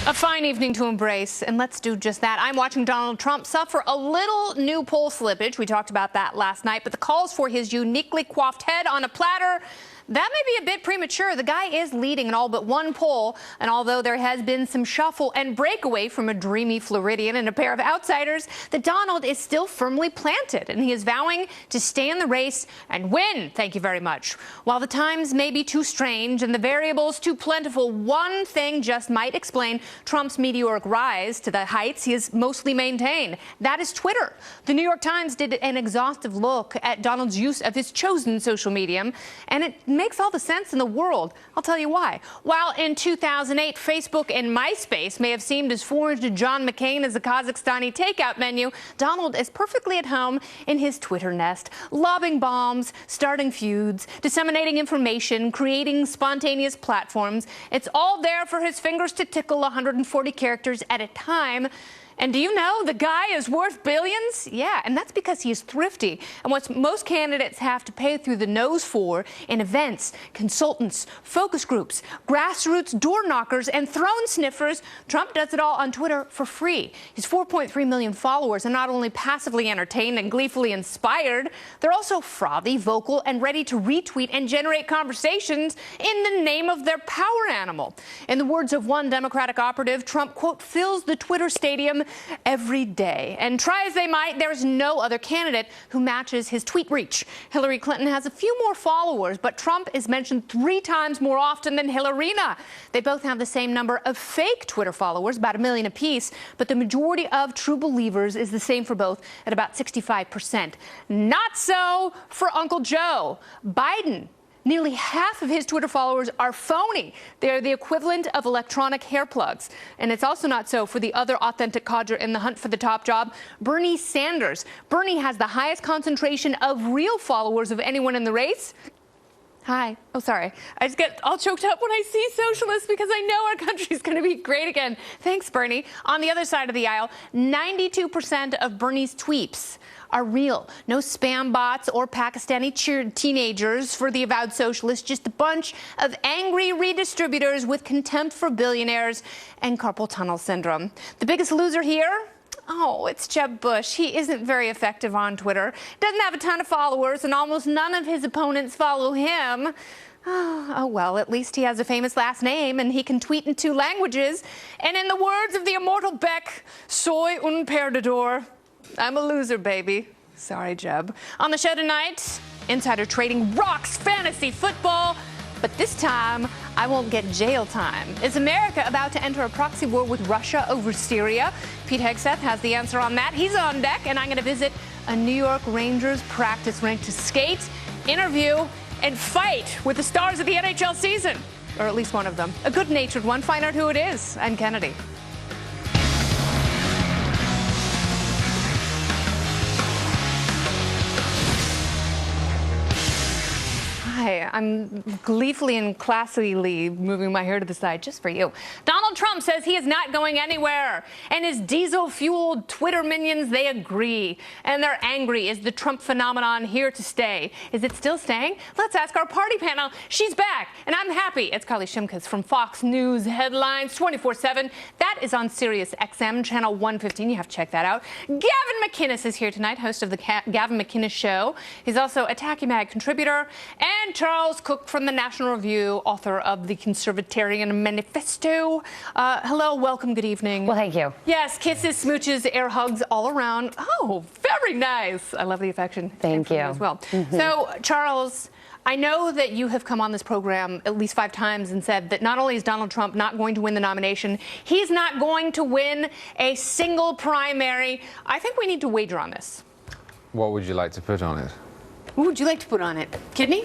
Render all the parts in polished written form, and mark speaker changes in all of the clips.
Speaker 1: A fine evening to embrace, and let's do just that. I'm watching Donald Trump suffer a little new poll slippage. We talked about that last night, but the calls for his uniquely coiffed head on a platter, that may be a bit premature. The guy is leading in all but one poll, and although there has been some shuffle and breakaway from a dreamy Floridian and a pair of outsiders, the Donald is still firmly planted, and he is vowing to stay in the race and win. Thank you very much. While the times may be too strange and the variables too plentiful, one thing just might explain Trump's meteoric rise to the heights he has mostly maintained. That is Twitter. The New York Times did an exhaustive look at Donald's use of his chosen social medium, and it makes all the sense in the world. I'll tell you why. While in 2008, Facebook and MySpace may have seemed as foreign to John McCain as a Kazakhstani takeout menu, Donald is perfectly at home in his Twitter nest, lobbing bombs, starting feuds, disseminating information, creating spontaneous platforms. It's all there for his fingers to tickle 140 characters at a time. And do you know the guy is worth billions? Yeah, and that's because he is thrifty. And what most candidates have to pay through the nose for in events, consultants, focus groups, grassroots door knockers, and throne sniffers, Trump does it all on Twitter for free. His 4.3 million followers are not only passively entertained and gleefully inspired, they're also frothy, vocal, and ready to retweet and generate conversations in the name of their power animal. In the words of one Democratic operative, Trump, quote, fills the Twitter stadium every day. And try as they might, there's no other candidate who matches his tweet reach. Hillary Clinton has a few more followers, but Trump is mentioned 3 times more often than Hillarina. They both have the same number of fake Twitter followers, about 1 million apiece, but the majority of true believers is the same for both at about 65%. Not so for Uncle Joe. Biden. Nearly half of his Twitter followers are phony. They're the equivalent of electronic hair plugs. And it's also not so for the other authentic codger in the hunt for the top job, Bernie Sanders. Bernie has the highest concentration of real followers of anyone in the race. Hi. Oh, sorry. I just get all choked up when I see socialists because I know our country's going to be great again. Thanks, Bernie. On the other side of the aisle, 92% of Bernie's tweets are real. No spam bots or Pakistani teenagers for the avowed socialists, just a bunch of angry redistributors with contempt for billionaires and carpal tunnel syndrome. The biggest loser here? Oh, it's Jeb Bush. He isn't very effective on Twitter, doesn't have a ton of followers, and almost none of his opponents follow him. Oh, well, at least he has a famous last name, and he can tweet in 2 languages. And in the words of the immortal Beck, soy un perdedor. I'm a loser, baby. Sorry, Jeb. On the show tonight, insider trading rocks fantasy football. But this time, I won't get jail time. Is America about to enter a proxy war with Russia over Syria? Pete Hegseth has the answer on that. He's on deck, and I'm going to visit a New York Rangers practice rink to skate, interview, and fight with the stars of the NHL season. Or at least one of them. A good-natured one. Find out who it is. I'm Kennedy. Hi, I'm gleefully and classily moving my hair to the side just for you. Donald Trump says he is not going anywhere, and his diesel-fueled Twitter minions, they agree, and they're angry. Is the Trump phenomenon here to stay? Is it still staying? Let's ask our party panel. She's back, and I'm happy. It's Carly Shimkus from Fox News Headlines 24/7. That is on Sirius XM, channel 115. You have to check that out. Gavin McInnes is here tonight, host of the Gavin McInnes Show. He's also a Tacky Mag contributor, and Charles Cook from the National Review, author of the Conservatarian Manifesto. Hello, welcome, good evening.
Speaker 2: Well, thank you.
Speaker 1: Yes, kisses, smooches, air hugs all around. Oh, very nice. I love the affection.
Speaker 2: Thank you.
Speaker 1: As well. So, Charles, I know that you have come on this program at least 5 times and said that not only is Donald Trump not going to win the nomination, he's not going to win a single primary. I think we need to wager on this.
Speaker 3: What would you like to put on it?
Speaker 1: What would you like to put on it? Kidney?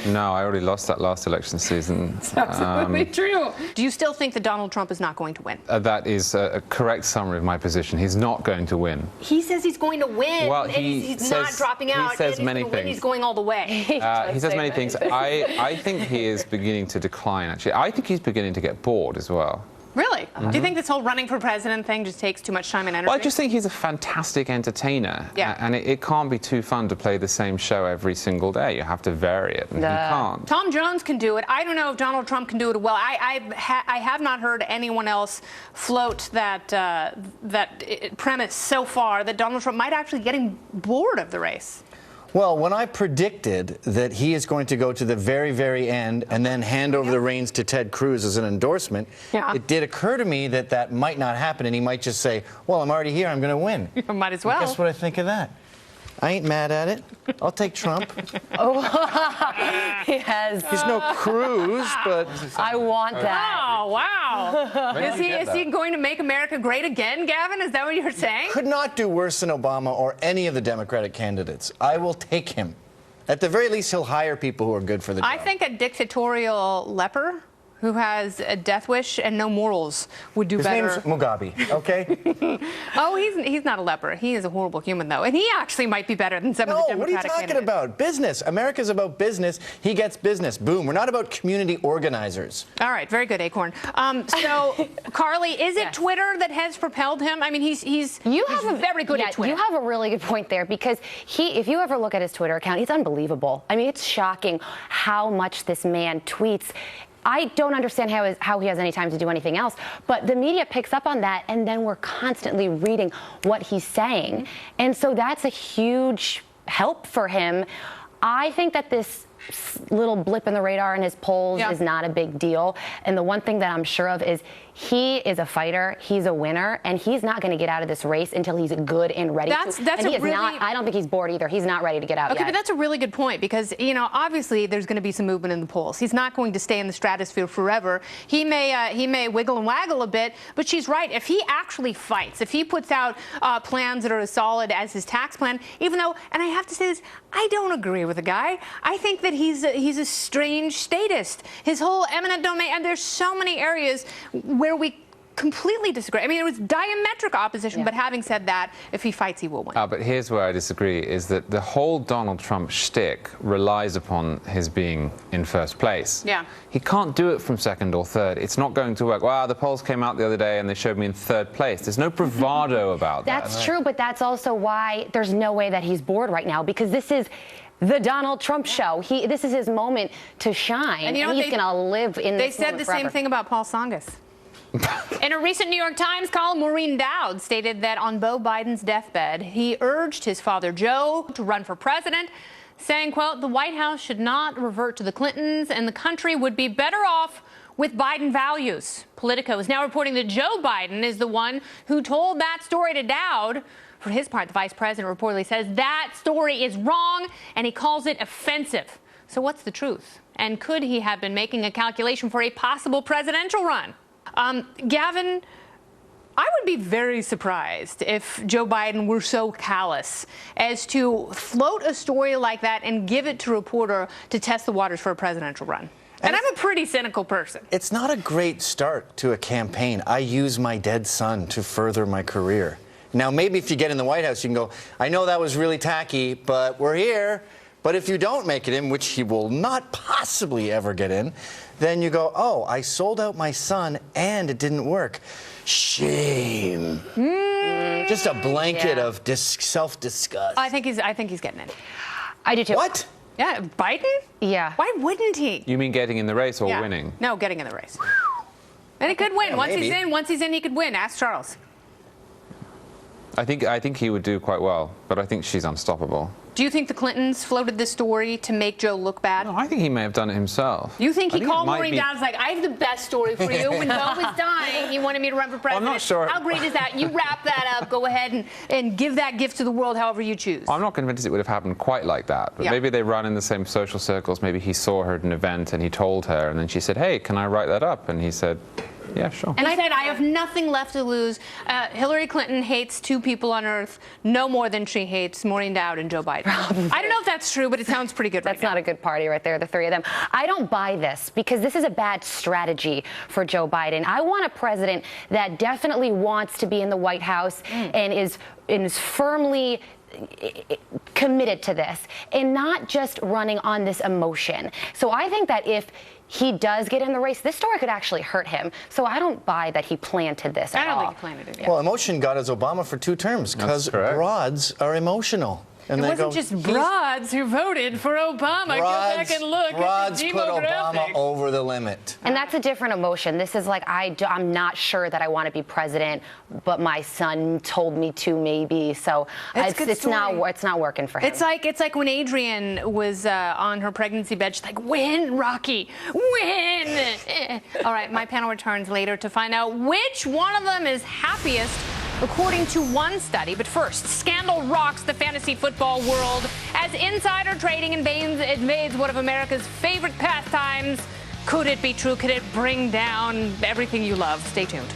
Speaker 3: No, I already lost that last election season.
Speaker 1: That's absolutely true. Do you still think that Donald Trump is not going to win?
Speaker 3: That is a correct summary of my position. He's not going to win.
Speaker 1: He says he's going to win.
Speaker 3: Well,
Speaker 1: and he's not dropping out.
Speaker 3: He says many things.
Speaker 1: He's going all the way.
Speaker 3: He says many things. I think he is beginning to decline, actually. I think he's beginning to get bored as well.
Speaker 1: Really? Do you think this whole running for president thing just takes too much time and energy?
Speaker 3: Well, I just think he's a fantastic entertainer.
Speaker 1: Yeah.
Speaker 3: And it can't be too fun to play the same show every single day. You have to vary it, and he can't.
Speaker 1: Tom Jones can do it. I don't know if Donald Trump can do it well. I have not heard anyone else float that premise so far that Donald Trump might actually getting bored of the race.
Speaker 2: Well, when I predicted that he is going to go to the very, very end and then hand over the reins to Ted Cruz as an endorsement, it did occur to me that that might not happen, and he might just say, well, I'm already here, I'm going to win.
Speaker 1: Might as well.
Speaker 2: Guess what I think of that? I ain't mad at it. I'll take Trump.
Speaker 4: He has.
Speaker 2: He's no Cruz, but...
Speaker 4: I want that.
Speaker 1: Oh, wow. Is he going to make America great again, Gavin? Is that what you're saying?
Speaker 2: Could not do worse than Obama or any of the Democratic candidates. I will take him. At the very least, he'll hire people who are good for the job.
Speaker 1: I think a dictatorial leper who has a death wish and no morals would do better.
Speaker 2: His name's Mugabe, okay?
Speaker 1: Oh, he's not a leper. He is a horrible human, though. And he actually might be better than some of the Democratic
Speaker 2: what are you talking
Speaker 1: candidates.
Speaker 2: about? Business. America's about business. He gets business. Boom. We're not about community organizers.
Speaker 1: All right, very good, Acorn. So, Carly, is it Twitter that has propelled him? I mean, he's very good at Twitter.
Speaker 4: You have a really good point there, because if you ever look at his Twitter account, he's unbelievable. I mean, it's shocking how much this man tweets. I don't understand how he has any time to do anything else, but the media picks up on that, and then we're constantly reading what he's saying. And so that's a huge help for him. I think that this little blip in the radar in his polls is not a big deal. And the one thing that I'm sure of is he is a fighter, he's a winner, and he's not going to get out of this race until he's good and ready I don't think he's bored either. He's not ready to get out yet.
Speaker 1: Okay, but that's a really good point, because, you know, obviously there's going to be some movement in the polls. He's not going to stay in the stratosphere forever. He may wiggle and waggle a bit, but she's right. If he actually fights, if he puts out plans that are as solid as his tax plan, even though, and I have to say this, I don't agree with the guy. I think that he's a strange statist. His whole eminent domain, and there's so many areas where we completely disagree. I mean, it was diametric opposition, but having said that, if he fights, he will win.
Speaker 3: But here's where I disagree, is that the whole Donald Trump shtick relies upon his being in first place.
Speaker 1: Yeah.
Speaker 3: He can't do it from second or third. It's not going to work. Wow, the polls came out the other day and they showed me in third place. There's no bravado about that.
Speaker 4: That's true, but that's also why there's no way that he's bored right now, because this is the Donald Trump show. This is his moment to shine, and, he's going to live in this moment
Speaker 1: They said the same thing about Paul Tsongas. In a recent New York Times column, Maureen Dowd stated that on Beau Biden's deathbed, he urged his father Joe to run for president, saying, quote, the White House should not revert to the Clintons and the country would be better off with Biden values. Politico is now reporting that Joe Biden is the one who told that story to Dowd. For his part, the vice president reportedly says that story is wrong and he calls it offensive. So what's the truth? And could he have been making a calculation for a possible presidential run? Gavin, I would be very surprised if Joe Biden were so callous as to float a story like that and give it to a reporter to test the waters for a presidential run. And I'm a pretty cynical person.
Speaker 2: It's not a great start to a campaign. I use my dead son to further my career. Now, maybe if you get in the White House, you can go, I know that was really tacky, but we're here. But if you don't make it in, which he will not possibly ever get in, then you go, oh, I sold out my son and it didn't work. Shame. Just a blanket of self-disgust.
Speaker 1: I think he's getting in.
Speaker 4: I do too.
Speaker 2: What?
Speaker 1: Yeah, Biden?
Speaker 4: Yeah.
Speaker 1: Why wouldn't he?
Speaker 3: You mean getting in the race or winning?
Speaker 1: No, getting in the race. And he could win. Once he's in, he could win. Ask Charles.
Speaker 3: I think he would do quite well, but I think she's unstoppable.
Speaker 1: Do you think the Clintons floated this story to make Joe look bad?
Speaker 3: No, I think he may have done it himself.
Speaker 1: You think he called Maureen Dowd like, I have the best story for you. When Beau was dying, he wanted me to run for president.
Speaker 3: I'm not sure.
Speaker 1: How great is that? You wrap that up. Go ahead and give that gift to the world however you choose.
Speaker 3: I'm not convinced it would have happened quite like that. But maybe they run in the same social circles. Maybe he saw her at an event and he told her. And then she said, hey, can I write that up? And he said, yeah, sure.
Speaker 1: And I said, I have nothing left to lose. Hillary Clinton hates two people on earth no more than she hates Maureen Dowd and Joe Biden. I don't know if that's true, but it sounds pretty good.
Speaker 4: That's not a good party right there, the three of them. I don't buy this because this is a bad strategy for Joe Biden. I want a president that definitely wants to be in the White House and is firmly committed to this and not just running on this emotion. So I think that if he does get in the race, this story could actually hurt him. So I don't buy that he planted this at all.
Speaker 1: I don't think he planted it. Yeah.
Speaker 2: Well, emotion got us Obama for 2 terms because broads are emotional. And
Speaker 1: It
Speaker 2: they
Speaker 1: wasn't
Speaker 2: go,
Speaker 1: just broads who voted for Obama. Go back and look
Speaker 2: broads
Speaker 1: at the
Speaker 2: put Obama
Speaker 1: demographics.
Speaker 2: over the limit.
Speaker 4: And that's a different emotion. This is like, I'm not sure that I want to be president, but my son told me to maybe. So
Speaker 1: That's a good
Speaker 4: it's not working for him.
Speaker 1: It's like when Adrian was on her pregnancy bed. She's like, "Win, Rocky, win!" All right, my panel returns later to find out which one of them is happiest, according to one study. But first, scandal rocks the fantasy football world as insider trading invades one of America's favorite pastimes. Could it be true? Could it bring down everything you love? Stay tuned.